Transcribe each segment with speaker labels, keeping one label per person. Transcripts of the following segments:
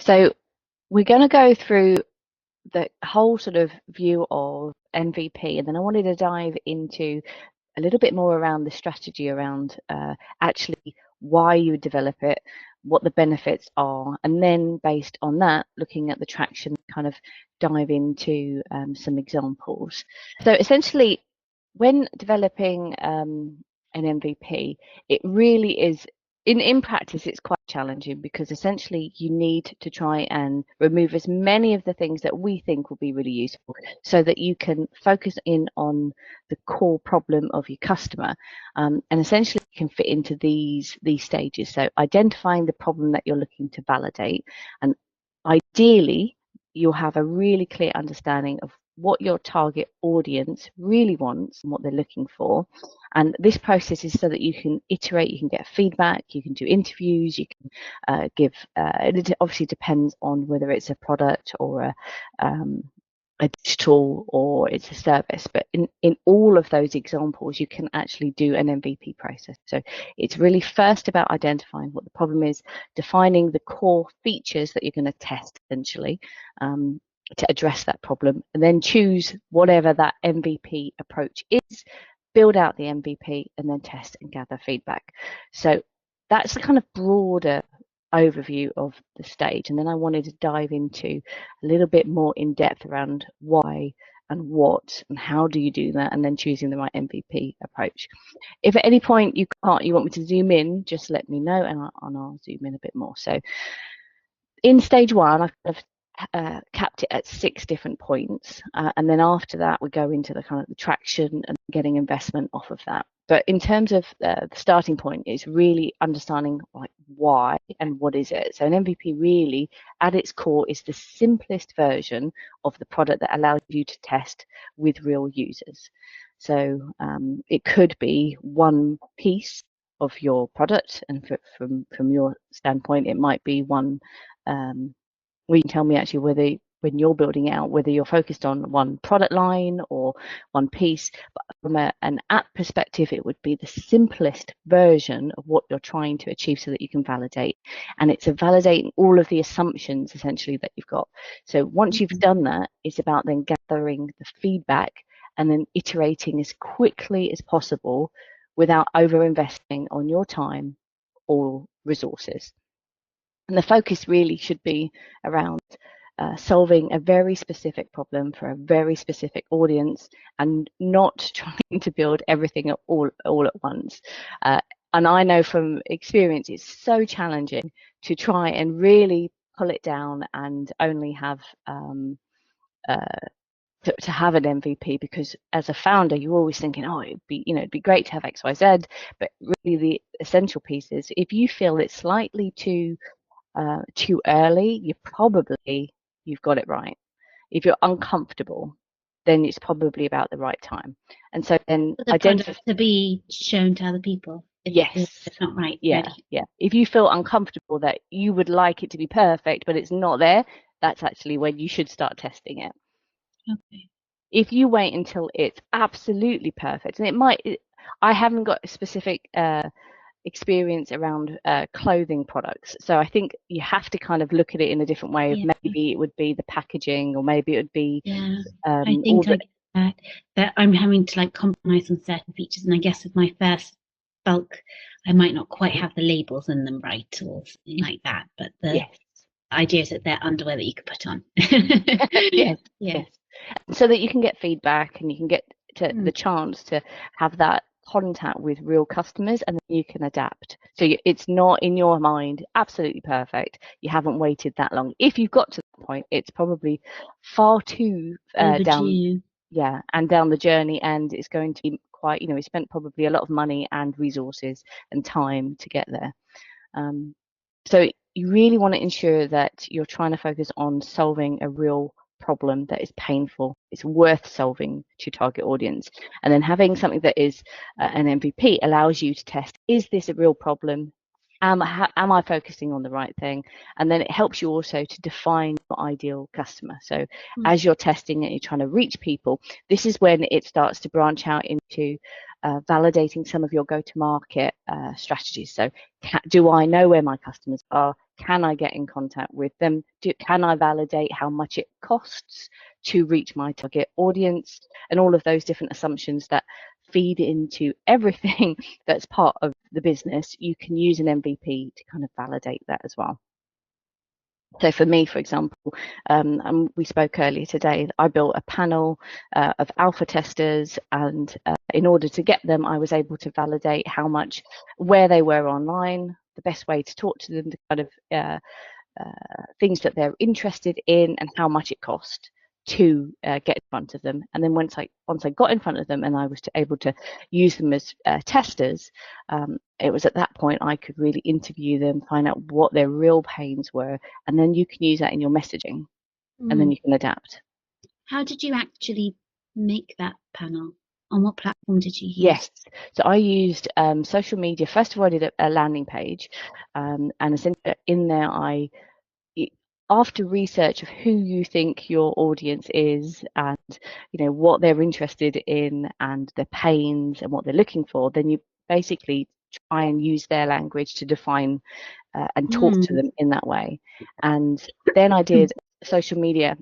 Speaker 1: So we're going to go through the whole sort of view of MVP, and then I wanted to dive into a little bit more around the strategy around actually why you would develop it, what the benefits are, and then based on that, looking at the traction, kind of dive into some examples. So essentially, when developing an MVP, it really is, in practice, it's quite challenging because essentially you need to try and remove as many of the things that we think will be really useful so that you can focus in on the core problem of your customer, and essentially you can fit into these stages. So identifying the problem that you're looking to validate, and ideally you'll have a really clear understanding of what your target audience really wants and what they're looking for. And this process is so that you can iterate, you can get feedback, you can do interviews, you can give, it obviously depends on whether it's a product or a digital or it's a service, but in all of those examples you can actually do an MVP process. So it's really first about identifying what the problem is, defining the core features that you're going to test essentially to address that problem, and then choose whatever that MVP approach is, build out the MVP, and then test and gather feedback. So that's the kind of broader overview of the stage, and then I wanted to dive into a little bit more in depth around why and what and how do you do that, and then choosing the right MVP approach. If at any point you want me to zoom in, just let me know and I'll zoom in a bit more. So in stage one, I've kind of capped it at 6 different points, and then after that we go into the kind of the traction and getting investment off of that. But in terms of the starting point is really understanding like why and what is it. So an MVP really at its core is the simplest version of the product that allows you to test with real users. So it could be one piece of your product, and from your standpoint it might be one well, you can tell me actually whether when you're building out whether you're focused on one product line or one piece. But from an app perspective, it would be the simplest version of what you're trying to achieve so that you can validate, and it's validating all of the assumptions essentially that you've got. So once you've done that, it's about then gathering the feedback and then iterating as quickly as possible without over investing on your time or resources. And the focus really should be around solving a very specific problem for a very specific audience, and not trying to build everything all at once. And I know from experience it's so challenging to try and really pull it down and only have to have an MVP, because as a founder you're always thinking, oh, it'd be great to have XYZ, but really the essential piece is if you feel it's slightly too early, you've got it right. If you're uncomfortable, then it's probably about the right time. And so then
Speaker 2: the product to be shown to other people.
Speaker 1: Yes,
Speaker 2: it's not right.
Speaker 1: Yeah,
Speaker 2: ready.
Speaker 1: Yeah. If you feel uncomfortable that you would like it to be perfect, but it's not there, that's actually when you should start testing it.
Speaker 2: Okay.
Speaker 1: If you wait until it's absolutely perfect, and I haven't got a specific experience around clothing products, so I think you have to kind of look at it in a different way.
Speaker 2: Yeah.
Speaker 1: Maybe it would be the packaging, or maybe it would be
Speaker 2: I think I get that I'm having to like compromise on certain features, and I guess with my first bulk I might not quite have the labels in them right or something like that, but the idea is that they're underwear that you could put on.
Speaker 1: yes, so that you can get feedback and you can get to the chance to have that contact with real customers, and then you can adapt. So it's not in your mind absolutely perfect. You haven't waited that long. If you've got to that point, it's probably far too down the journey, and it's going to be quite, we spent probably a lot of money and resources and time to get there. So you really want to ensure that you're trying to focus on solving a real problem that is painful, it's worth solving to target audience. And then having something that is an MVP allows you to test, is this a real problem? Am I focusing on the right thing? And then it helps you also to define your ideal customer. So as you're testing it, you're trying to reach people, this is when it starts to branch out into validating some of your go-to-market strategies. So do I know where my customers are? Can I get in contact with them? Can I validate how much it costs to reach my target audience? And all of those different assumptions that feed into everything that's part of the business, you can use an MVP to kind of validate that as well. So for me, for example, and we spoke earlier today, I built a panel of alpha testers, and in order to get them, I was able to validate how much, where they were online, the best way to talk to them, the kind of things that they're interested in, and how much it cost to get in front of them. And then once I got in front of them and I was able to use them as testers, it was at that point I could really interview them, find out what their real pains were, and then you can use that in your messaging, and then you can adapt.
Speaker 2: How did you actually make that panel? On what platform did you use?
Speaker 1: Yes, so I used social media. First of all, I did a landing page, and essentially in there after research of who you think your audience is, and what they're interested in and their pains and what they're looking for, then you basically try and use their language to define and talk to them in that way. And then I did a social media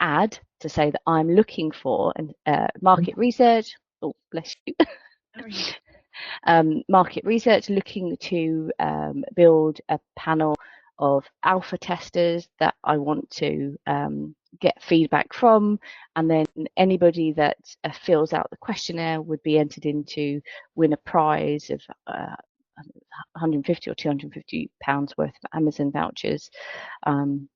Speaker 1: ad to say that I'm looking for market research. Oh, bless you. Market research, looking to build a panel of alpha testers that I want to get feedback from, and then anybody that fills out the questionnaire would be entered into win a prize of 150 or 250 pounds worth of Amazon vouchers. And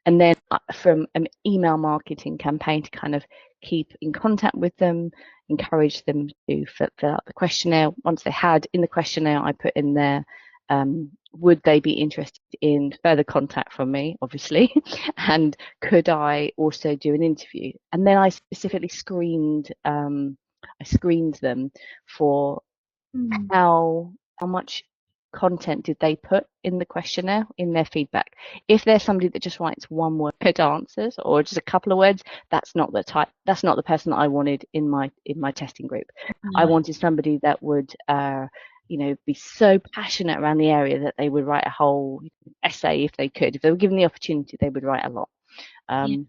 Speaker 1: then from an email marketing campaign to kind of keep in contact with them, encourage them to fill out the questionnaire. Once they had in the questionnaire, I put in there, would they be interested in further contact from me, obviously, and could I also do an interview? And then I specifically screened them for how much content did they put in the questionnaire, in their feedback. If there's somebody that just writes one word answers or just a couple of words, that's not the person that I wanted in my testing group. I wanted somebody that would be so passionate around the area that they would write a whole essay if they could. If they were given the opportunity, they would write a lot. And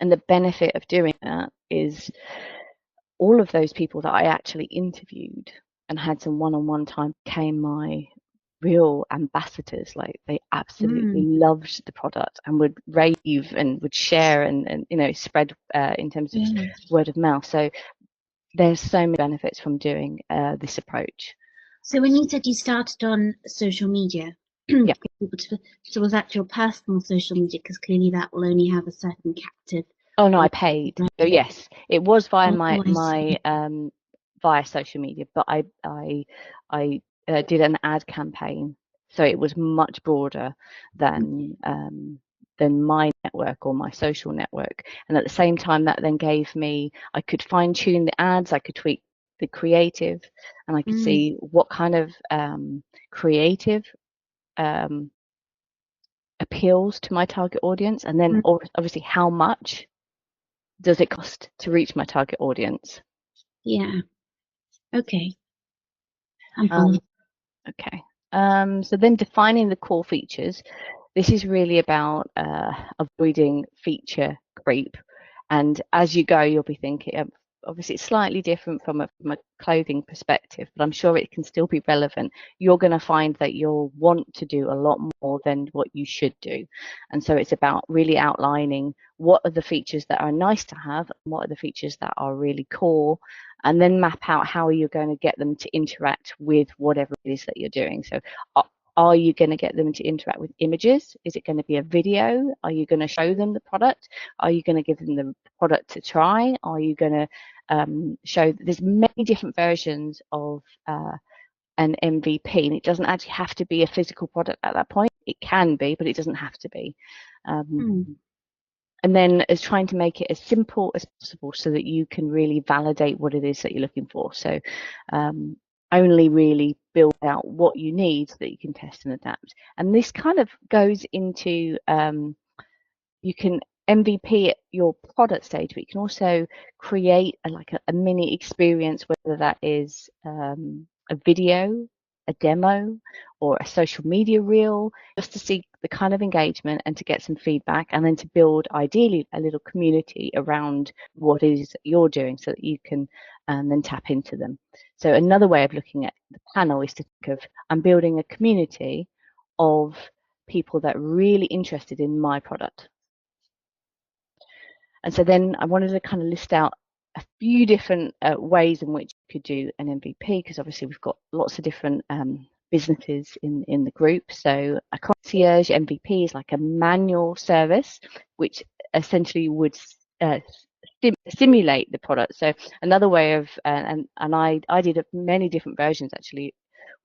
Speaker 1: the benefit of doing that is all of those people that I actually interviewed and had some one-on-one time became my real ambassadors. Like, they absolutely loved the product and would rave and would share and spread in terms of word of mouth. So there's so many benefits from doing this approach.
Speaker 2: So when you said you started on social media,
Speaker 1: yeah.
Speaker 2: So was that your personal social media? Because clearly that will only have a certain captive.
Speaker 1: Oh no, I paid. So yes, it was via my via social media, but I did an ad campaign, so it was much broader than my network or my social network. And at the same time, that then gave me, I could fine tune the ads, I could tweak the creative, and I could see what kind of creative appeals to my target audience, and then obviously how much does it cost to reach my target audience.
Speaker 2: Yeah. Okay.
Speaker 1: Okay. So then defining the core features. This is really about avoiding feature creep. And as you go, you'll be thinking, obviously it's slightly different from a clothing perspective, but I'm sure it can still be relevant. You're going to find that you'll want to do a lot more than what you should do. And so it's about really outlining what are the features that are nice to have and what are the features that are really core, and then map out how you're going to get them to interact with whatever it is that you're doing. So are you going to get them to interact with images? Is it going to be a video? Are you going to show them the product? Are you going to give them the product to try? Are you going to show, there's many different versions of an MVP, and it doesn't actually have to be a physical product at that point. It can be, but it doesn't have to be. And then is trying to make it as simple as possible so that you can really validate what it is that you're looking for. So only really build out what you need so that you can test and adapt. And this kind of goes into, you can MVP at your product stage, but you can also create a mini experience, whether that is a video, a demo, or a social media reel, just to see the kind of engagement and to get some feedback, and then to build ideally a little community around what it is that you're doing so that you can then tap into them. So another way of looking at the panel is to think of, I'm building a community of people that are really interested in my product. And so then I wanted to kind of list out a few different ways in which you could do an MVP, because obviously we've got lots of different businesses in the group. So a concierge MVP is like a manual service, which essentially would simulate the product. So another way of, and I did many different versions actually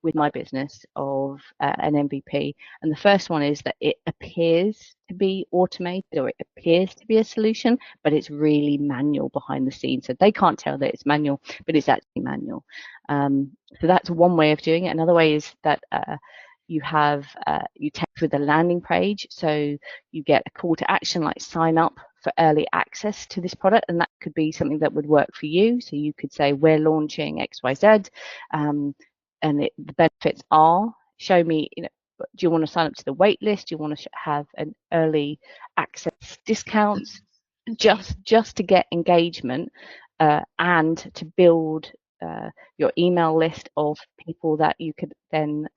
Speaker 1: with my business of an MVP. And the first one is that it appears to be automated, or it appears to be a solution, but it's really manual behind the scenes. So they can't tell that it's manual, but it's actually manual. So that's one way of doing it. Another way is that you text with a landing page. So you get a call to action like sign up for early access to this product, and that could be something that would work for you. So you could say, we're launching XYZ, and the benefits are, show me, do you want to sign up to the wait list? Do you want to have an early access discounts? Okay. Just to get engagement and to build your email list of people that you could then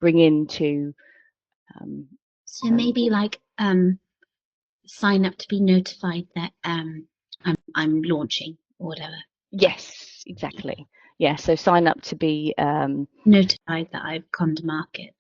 Speaker 1: bring into.
Speaker 2: So maybe like sign up to be notified that I'm launching or whatever.
Speaker 1: Yes, exactly. Yeah, so sign up to be
Speaker 2: notified that I've come to market.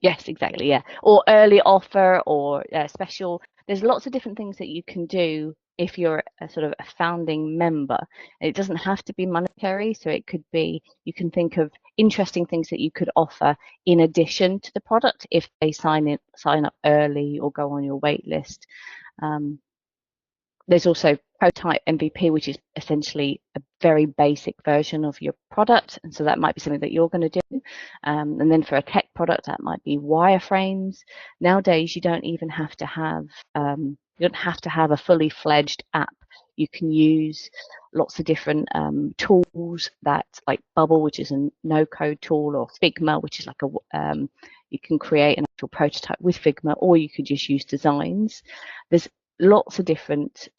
Speaker 1: Yes, exactly. Yeah, or early offer, or special. There's lots of different things that you can do if you're a sort of a founding member. It doesn't have to be monetary, so it could be, you can think of interesting things that you could offer in addition to the product if they sign up early or go on your wait list. There's also prototype MVP, which is essentially a very basic version of your product, and so that might be something that you're going to do. And then for a tech product, that might be wireframes. Nowadays, you don't even have to have a fully fledged app. You can use lots of different tools, that like Bubble, which is a no-code tool, or Figma, which is like you can create an actual prototype with Figma, or you could just use designs. There's lots of different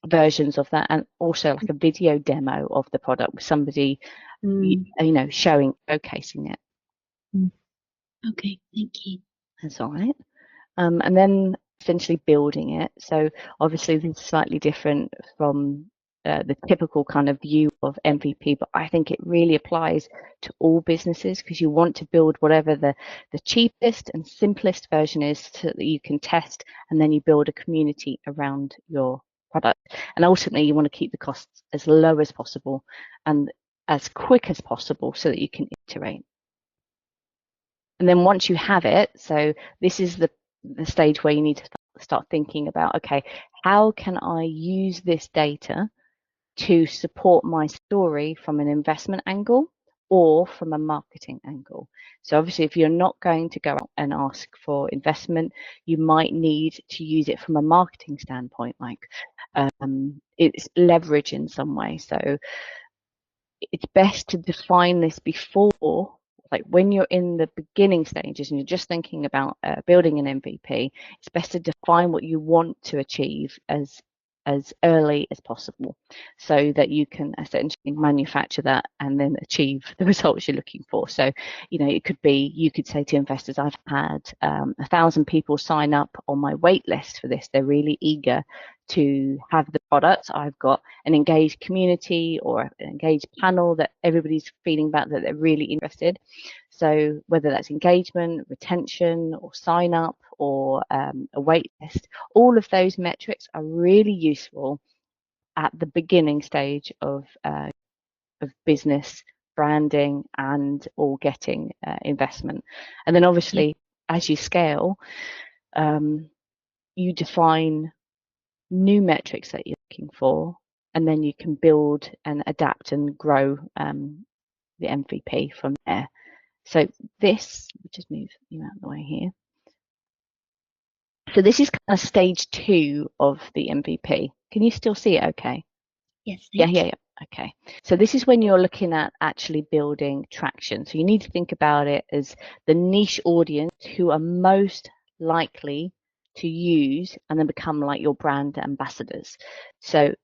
Speaker 1: versions of that, and also like a video demo of the product with somebody showcasing it.
Speaker 2: Okay, thank you.
Speaker 1: That's all right. And then essentially building it. So obviously this is slightly different from the typical kind of view of MVP, but I think it really applies to all businesses, because you want to build whatever the cheapest and simplest version is, so that you can test, and then you build a community around your product. And ultimately you want to keep the costs as low as possible and as quick as possible, so that you can iterate. And then once you have it, so this is the stage where you need to start thinking about, okay, how can I use this data to support my story from an investment angle or from a marketing angle? So obviously, if you're not going to go out and ask for investment, you might need to use it from a marketing standpoint, like it's leverage in some way. So it's best to define this before, like when you're in the beginning stages and you're just thinking about building an MVP. It's best to define what you want to achieve as early as possible, so that you can essentially manufacture that and then achieve the results you're looking for. So, it could be, you could say to investors, I've had 1,000 people sign up on my wait list for this. They're really eager to have the product. I've got an engaged community or an engaged panel that everybody's feeling about, that they're really interested. So whether that's engagement, retention, or sign up, or a wait list, all of those metrics are really useful at the beginning stage of business branding and or getting investment. And then obviously, as you scale, you define new metrics that you're looking for, and then you can build and adapt and grow the MVP from there. So this, just move you out of the way here. So this is kind of stage 2 of the MVP. Can you still see it okay?
Speaker 2: Yes.
Speaker 1: Yeah. Okay, so this is when you're looking at actually building traction. So you need to think about it as the niche audience who are most likely to use and then become like your brand ambassadors. So,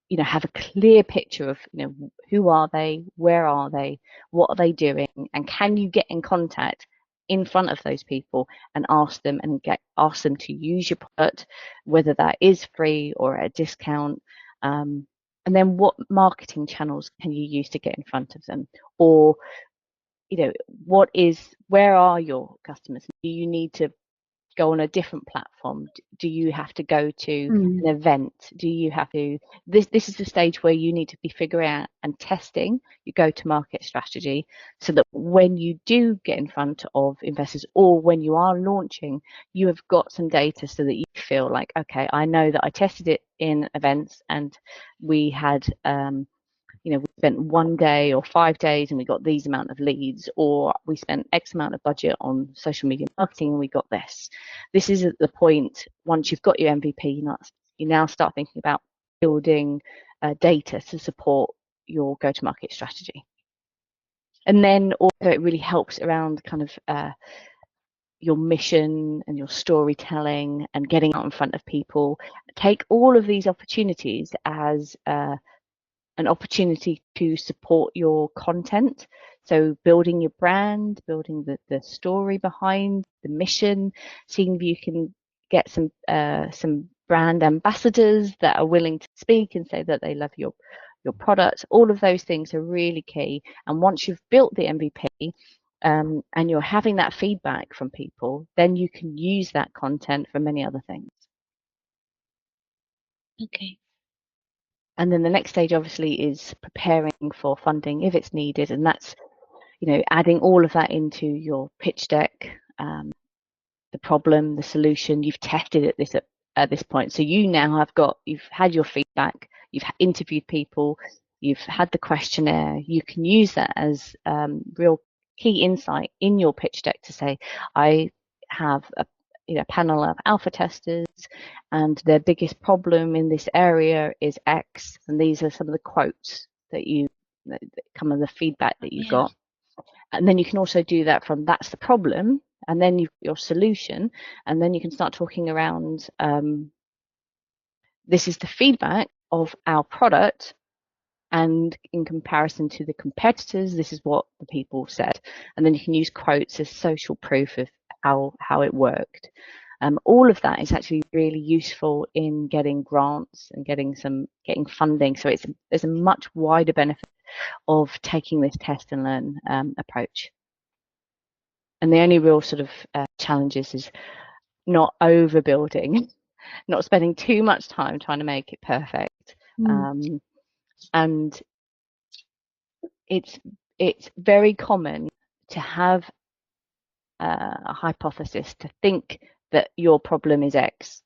Speaker 1: you know, have a clear picture of, you know, who are they, where are they, what are they doing, and can you get in contact in front of those people and ask them to use your product, whether that is free or at a discount. And then what marketing channels can you use to get in front of them? Or, you know, where are your customers? Do you need to go on a different platform? Do you have to go to an event? Do you have to, this is the stage where you need to be figuring out and testing your go-to-market strategy, so that when you do get in front of investors or when you are launching, you have got some data so that you feel like, okay, I know that I tested it in events and we had you know, we spent 1 day or 5 days and we got these amount of leads, or we spent X amount of budget on social media marketing and we got this. This is at the point, once you've got your MVP, you now start thinking about building data to support your go-to-market strategy. And then also it really helps around kind of your mission and your storytelling and getting out in front of people. Take all of these opportunities as an opportunity to support your content. So building your brand, building the story behind the mission, seeing if you can get some brand ambassadors that are willing to speak and say that they love your product. All of those things are really key. And once you've built the MVP, and you're having that feedback from people, then you can use that content for many other things.
Speaker 2: Okay.
Speaker 1: And then the next stage obviously is preparing for funding if it's needed, and that's, you know, adding all of that into your pitch deck, the problem, the solution. You've tested it at this point, so you now you've had your feedback, you've interviewed people, you've had the questionnaire. You can use that as real key insight in your pitch deck to say, I have a panel of alpha testers and their biggest problem in this area is X, and these are some of the quotes that some of the feedback that you got. And then you can also do that from that's the problem, and then your solution, and then you can start talking around this is the feedback of our product, and in comparison to the competitors, this is what the people said. And then you can use quotes as social proof of how it worked. All of that is actually really useful in getting grants and getting funding. So there's a much wider benefit of taking this test and learn approach. And the only real sort of challenges is not overbuilding, not spending too much time trying to make it perfect. And it's very common to have a hypothesis, to think that your problem is X.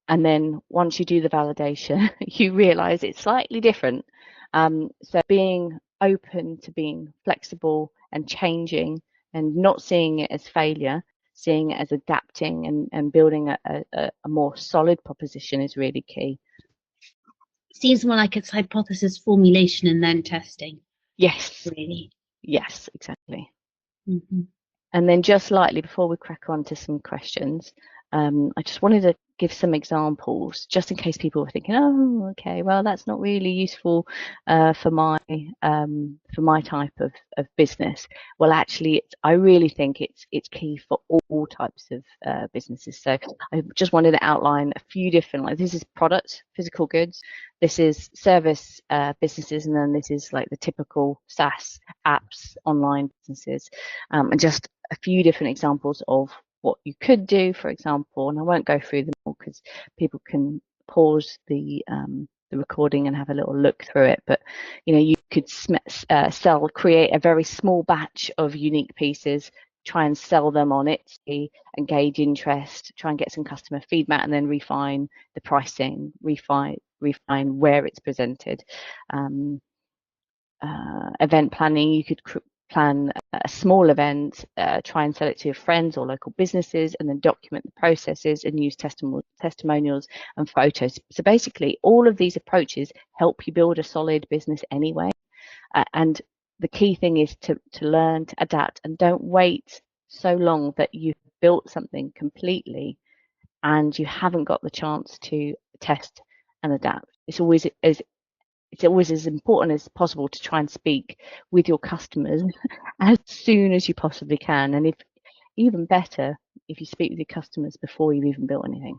Speaker 1: And then once you do the validation, you realize it's slightly different. So being open to being flexible and changing and not seeing it as failure, seeing it as adapting and building a more solid proposition is really key.
Speaker 2: Seems more like it's hypothesis formulation and then testing.
Speaker 1: Yes.
Speaker 2: Really.
Speaker 1: Yes, exactly.
Speaker 2: Mm-hmm.
Speaker 1: And then just slightly before we crack on to some questions, I just wanted to give some examples just in case people were thinking, oh, okay, well, that's not really useful for my type of business. Well, actually, I really think it's key for all types of businesses. So I just wanted to outline a few different, like this is product, physical goods, this is service businesses, and then this is like the typical SaaS apps, online businesses, and just a few different examples of what you could do, for example, and I won't go through them all because people can pause the recording and have a little look through it. But you know, you could create a very small batch of unique pieces, try and sell them on Etsy, engage interest, try and get some customer feedback, and then refine the pricing, refine where it's presented. Event planning, you could plan a small event, try and sell it to your friends or local businesses, and then document the processes and use testimonials and photos. So basically, all of these approaches help you build a solid business anyway. And the key thing is to learn to adapt, and don't wait so long that you've built something completely and you haven't got the chance to test and adapt. It's always as important as possible to try and speak with your customers as soon as you possibly can. And if even better, if you speak with your customers before you've even built anything.